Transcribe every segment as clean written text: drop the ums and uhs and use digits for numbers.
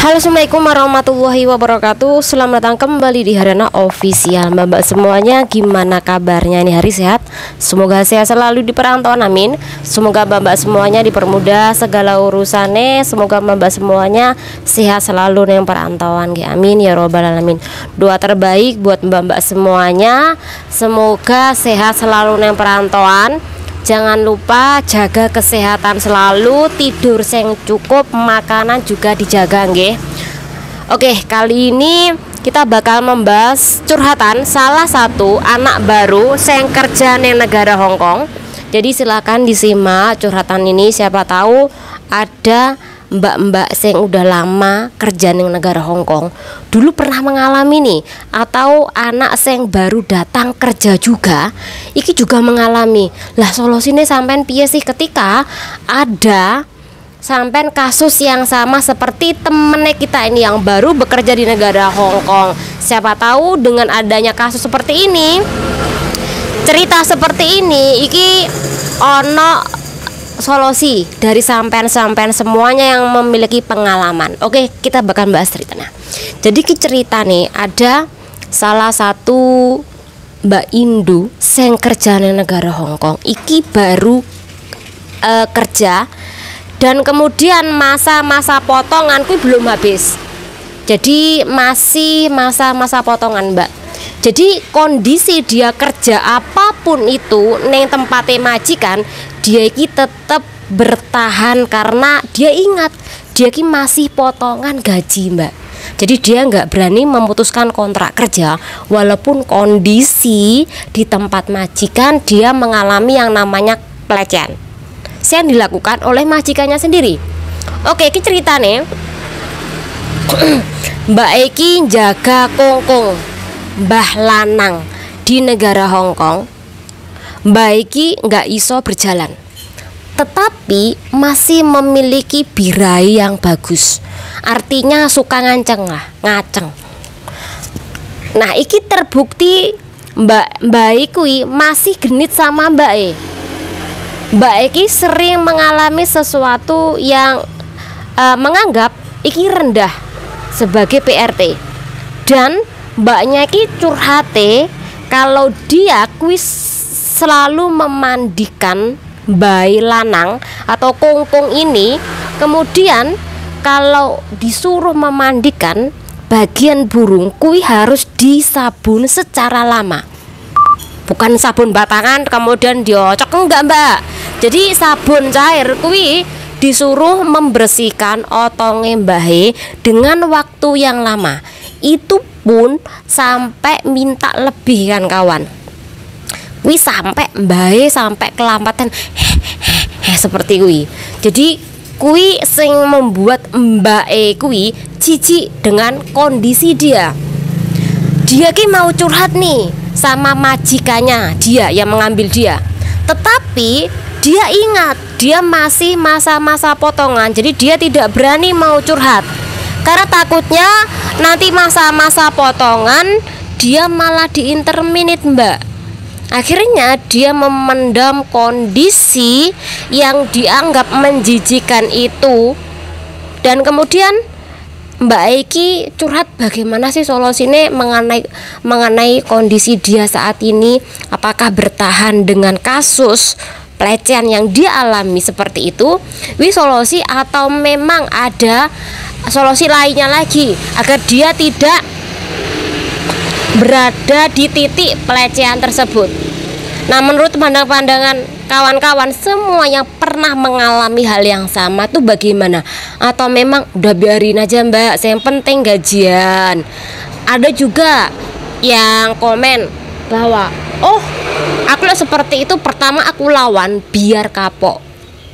Halo, assalamualaikum warahmatullahi wabarakatuh. Selamat datang kembali di Harana Official. Mbak semuanya, gimana kabarnya? Ini hari sehat? Semoga sehat selalu di perantauan, amin. Semoga mbak semuanya dipermudah segala urusannya. Semoga mbak semuanya sehat selalu yang perantauan, amin ya robbal alamin. Doa terbaik buat mbak semuanya, semoga sehat selalu yang perantauan. Jangan lupa jaga kesehatan selalu, tidur yang cukup, makanan juga dijaga, nggih. Oke, kali ini kita bakal membahas curhatan salah satu anak baru yang kerja di negara Hong Kong. Jadi silakan disimak curhatan ini, siapa tahu ada mbak-mbak yang udah lama kerja di negara Hong Kong, dulu pernah mengalami nih, atau anak yang baru datang kerja juga iki juga mengalami. Lah solusinya sampean piye sih ketika ada sampean kasus yang sama seperti temennya kita ini yang baru bekerja di negara Hong Kong. Siapa tahu dengan adanya kasus seperti ini, cerita seperti ini iki ono solusi dari sampean-sampean semuanya yang memiliki pengalaman. Oke, kita bakal bahas ceritanya. Jadi cerita nih, ada salah satu Mbak Indu yang kerja di negara Hong Kong. Iki baru kerja, dan kemudian masa-masa potongan kuwi belum habis. Jadi masih masa-masa potongan, Mbak. Jadi kondisi dia kerja apapun itu neng tempatnya majikan, dia iki tetap bertahan karena dia ingat dia ki masih potongan gaji, Mbak. Jadi dia nggak berani memutuskan kontrak kerja walaupun kondisi di tempat majikan dia mengalami yang namanya pelecehan yang dilakukan oleh majikannya sendiri. Oke, ini ceritanya Mbak Eki jaga kongkong Mbah Lanang di negara Hong Kong. Mbak Eki nggak iso berjalan, tetapi masih memiliki birai yang bagus. Artinya suka ngaceng. Nah, iki terbukti Mbak Eki masih genit sama Mbak E. Mbak Eki sering mengalami sesuatu yang menganggap iki rendah sebagai PRT, dan mbaknya ki curhate kalau dia kuis selalu memandikan bayi lanang atau kongkong ini. Kemudian kalau disuruh memandikan bagian burung kui harus disabun secara lama, bukan sabun batangan kemudian diocok, enggak, Mbak. Jadi sabun cair kui disuruh membersihkan otonge mbahe dengan waktu yang lama. Itu pun sampai minta lebih kan kawan. Kui sampai mbahe sampai kelampatan seperti kui. Jadi kui sing membuat mbake kui jijik dengan kondisi dia. Dia ki mau curhat nih sama majikannya, dia yang mengambil dia. Tetapi dia ingat dia masih masa-masa potongan, jadi dia tidak berani mau curhat karena takutnya nanti masa-masa potongan dia malah diinterminate, Mbak. Akhirnya dia memendam kondisi yang dianggap menjijikan itu, dan kemudian Mbak Eki curhat bagaimana sih solusinya mengenai kondisi dia saat ini. Apakah bertahan dengan kasus pelecehan yang dia alami seperti itu, solusi, atau memang ada solusi lainnya lagi agar dia tidak berada di titik pelecehan tersebut. Nah, menurut pandangan kawan-kawan semua yang pernah mengalami hal yang sama tuh bagaimana? Atau memang udah biarin aja, Mbak, yang penting gajian? Ada juga yang komen bahwa aku seperti itu, pertama aku lawan biar kapok,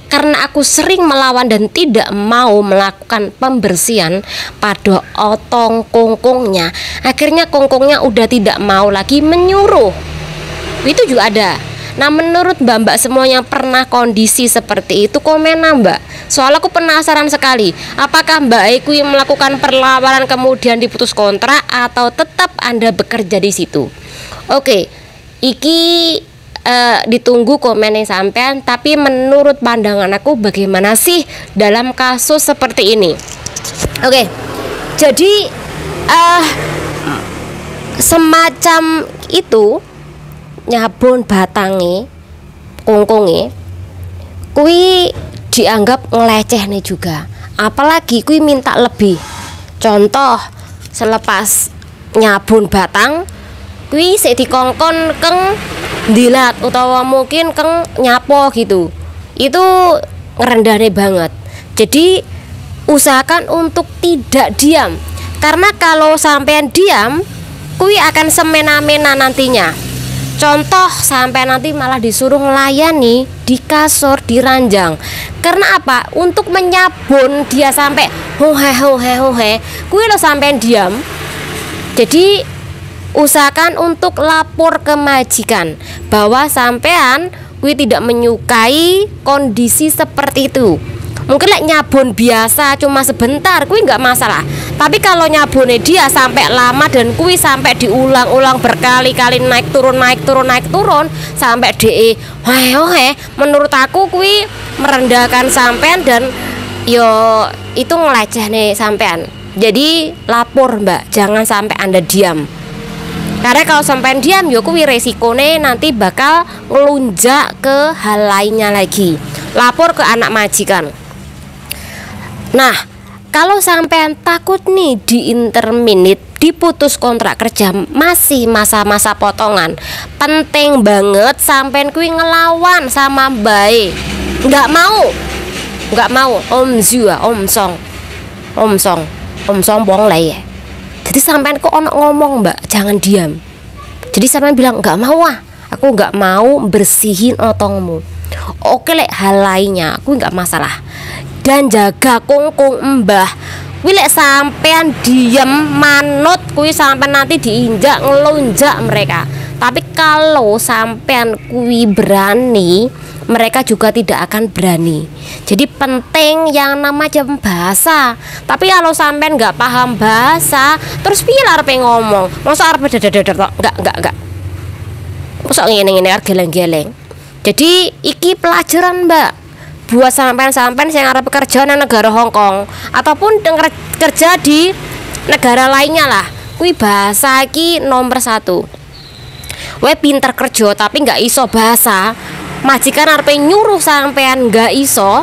karena aku sering melawan dan tidak mau melakukan pembersihan pada otong kongkongnya. Akhirnya kongkongnya udah tidak mau lagi menyuruh. Itu juga ada. Nah, menurut mbak semua yang pernah kondisi seperti itu, komen, Mbak. Soalnya aku penasaran sekali, apakah Mbak Eki melakukan perlawanan kemudian diputus kontrak atau tetap Anda bekerja di situ? Oke, iki ditunggu komennya sampean. Tapi menurut pandangan aku bagaimana sih dalam kasus seperti ini? Oke, Jadi semacam itu nyabun batange kungkunge kui dianggap ngeleceh nih juga, apalagi kui minta lebih. Contoh selepas nyabun batang kui sik dikongkon keng dilat utawa mungkin keng nyapo gitu, itu ngerendahne banget. Jadi usahakan untuk tidak diam, karena kalau sampean diam kui akan semena-mena nantinya. Contoh sampai nanti malah disuruh melayani di kasur, di ranjang. Karena apa? Untuk menyabun dia sampai hohe, kui lo sampai diam. Jadi usahakan untuk lapor ke majikan bahwa sampean kui tidak menyukai kondisi seperti itu. Mungkin nyabun biasa cuma sebentar kui nggak masalah, tapi kalau nyabunnya dia sampai lama dan kui sampai diulang-ulang berkali-kali naik turun sampai menurut aku kui merendahkan sampean dan yo itu ngeleceh nih sampean. Jadi lapor mbak, jangan sampai anda diam, karena kalau sampean diam yo kui resikonya nanti bakal ngelunjak ke hal lainnya lagi. Lapor ke anak majikan. Nah, kalau sampean takut nih di interminit, diputus kontrak kerja, masih masa-masa potongan, penting banget sampean kui ngelawan sama bae. Nggak mau om zua, om song bong lah ya. Jadi sampean kok ono ngomong mbak, jangan diam. Jadi sampean bilang nggak mau aku nggak mau bersihin otongmu. Oke lek hal lainnya, aku nggak masalah. Dan jaga kungkung mbah. Wilek sampean diem manut kui sampean nanti diinjak ngelunjak mereka. Tapi kalau sampean kui berani, mereka juga tidak akan berani. Jadi penting yang namanya bahasa. Tapi kalau sampean nggak paham bahasa, terus piye arepe ngomong? Masa arepe dededer tok? Enggak. Masa ngene-ngene geleng-geleng. Jadi iki pelajaran mbak buat sampean-sampean yang arep kerja nang negara Hong Kong ataupun kerja di negara lainnya lah. Kui bahasa iki nomor 1. We pinter kerja tapi nggak iso bahasa, majikan arepe nyuruh sampean nggak iso,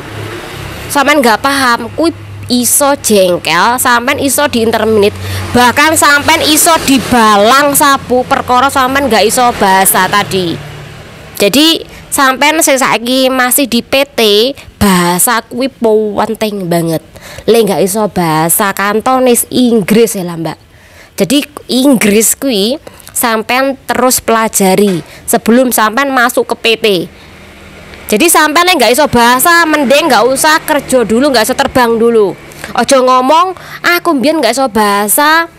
sampean nggak paham, kui iso jengkel, sampean iso di interminit, bahkan sampean iso dibalang sabu perkara sampean nggak iso bahasa tadi. Jadi sampean saiki masih di PT, bahasa kuwi penting banget. Le nggak iso bahasa Kantonis, Inggris ya lah mbak. Jadi Inggris kuwi sampean terus pelajari sebelum sampean masuk ke PT. Jadi sampean nggak iso bahasa, mending nggak usah kerja dulu, nggak usah terbang dulu. Ojo ngomong aku mbiyen nggak iso bahasa,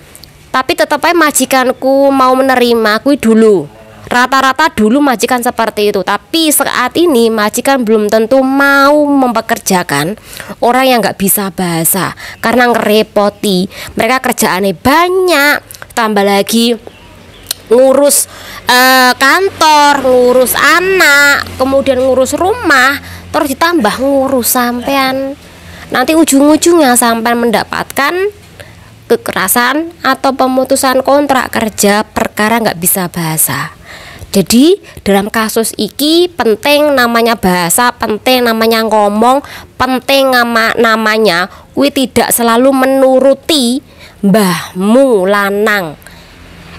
tapi tetap aja majikanku mau menerima kuwi dulu. Rata-rata dulu majikan seperti itu, tapi saat ini majikan belum tentu mau mempekerjakan orang yang nggak bisa bahasa karena ngerepoti. Mereka kerjaannya banyak, tambah lagi ngurus kantor, ngurus anak, kemudian ngurus rumah, terus ditambah ngurus sampean. Nanti ujung-ujungnya sampean mendapatkan kekerasan atau pemutusan kontrak kerja perkara nggak bisa bahasa. Jadi dalam kasus iki penting namanya bahasa, penting namanya ngomong, penting namanya kuwi tidak selalu menuruti mbahmu lanang.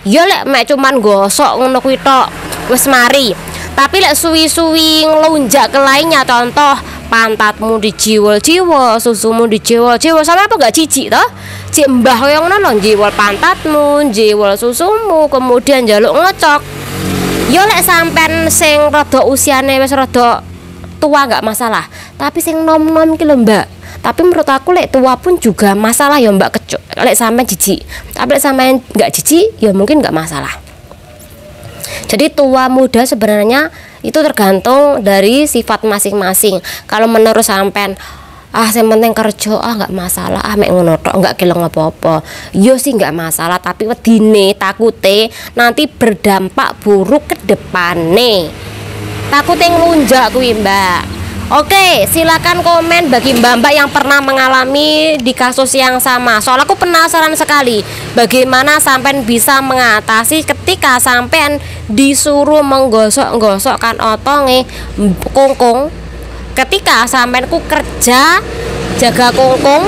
Ya lek mek cuman gosok ngono kuwi tok wis mari. Tapi lek suwi-suwi ngelunjak ke lainnya, contoh pantatmu dijiwel-jiwel, susumu dijiwel-jiwel, sama apa gak jijik toh? Cik mbah yang ngono jiwel pantatmu, jiwel susumu, kemudian njaluk ngocok. Yo lek sampean sing rada usiane wis rada tua nggak masalah, tapi sing nom-nom ki lho mbak. Tapi menurut aku lek tua pun juga masalah ya mbak, lek sampean jijik. Tapi lek sampean nggak jijik ya mungkin nggak masalah. Jadi tua muda sebenarnya itu tergantung dari sifat masing-masing. Kalau menurut sampean yang penting kerja, nggak masalah, mek ngono tok, nggak keleng apa-apa. Yo sih nggak masalah, tapi wedine takute nanti berdampak buruk ke depane. Takute ngelunjak kuwi mbak. Oke, silakan komen bagi mbak-mbak yang pernah mengalami di kasus yang sama. Soal aku penasaran sekali bagaimana sampean bisa mengatasi ketika sampean disuruh menggosok-gosokkan otonge kungkung. Ketika sampean ku kerja jaga kungkung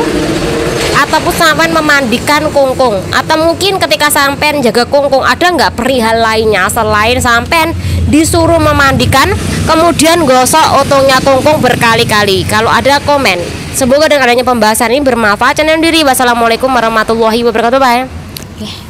ataupun sampean memandikan kungkung, atau mungkin ketika sampean jaga kungkung ada nggak perihal lainnya selain sampean disuruh memandikan kemudian gosok otongnya kungkung berkali-kali? Kalau ada komen. Semoga dengan adanya pembahasan ini bermanfaat. Channel diri. Wassalamualaikum warahmatullahi wabarakatuh. Bye.